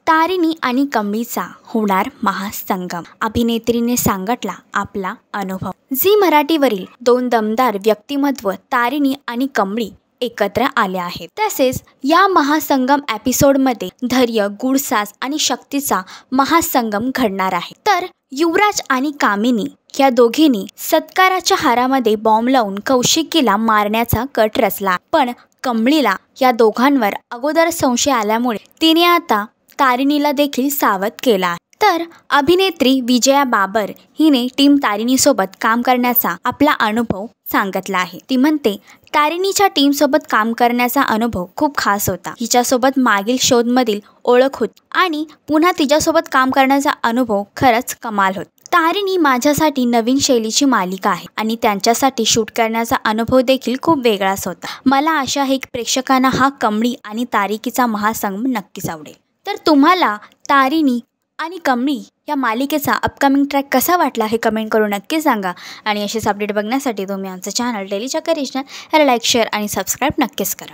तारिणी आणि कमळीचा होणार महासंगम, अभिनेत्रीने सांगितला आपला अनुभव। झी मराठीवरील दोन दमदार व्यक्तिमत्व तारिणी आणि कमळी एकत्र आले आहेत। तसेच या महासंगम एपिसोडमध्ये धैर्य, गुडसास आणि शक्तीचा महासंगम घडणार आहे। तर युवराज आणि कामिनी या दोघींनी सत्काराच्या हारामध्ये बॉम्ब लावून कौशिकीला मारण्याचा कट रचला, पण कमळीला या दोघांवर अगोदर संशय आल्यामुळे तिने आता तारिणीला देखील सावध केला। तर अभिनेत्री विजया बाबर हिने टीम तारिणीसोबत काम करण्याचा आपला अनुभव सांगितला आहे। ती म्हणते, तारिणीच्या टीमसोबत काम करण्याचा अनुभव खूप खास होता। हिच्यासोबत मागील शोधमधील ओळख होती आणि पुन्हा तिच्यासोबत काम करण्याचा अनुभव खरंच कमाल होता। तारिणी माझ्यासाठी नवीन शैलीची मालिका आहे आणि त्यांच्यासाठी शूट करण्याचा अनुभव देखील खूप वेगळाच होता। मला आशा आहे की प्रेक्षकांना हा कमळी आणि तारिकीचा महासंगम नक्कीच आवडेल। तर तुम्हाला तारिणी आणि कमळी या मालिकेचा अपकमिंग ट्रॅक कसा वाटला हे कमेंट करून नक्की सांगा। आणि असेच अपडेट बघण्यासाठी तुम्ही आमचं चॅनल डेली चक्कर याला लाईक, शेअर आणि सबस्क्राईब नक्कीच करा।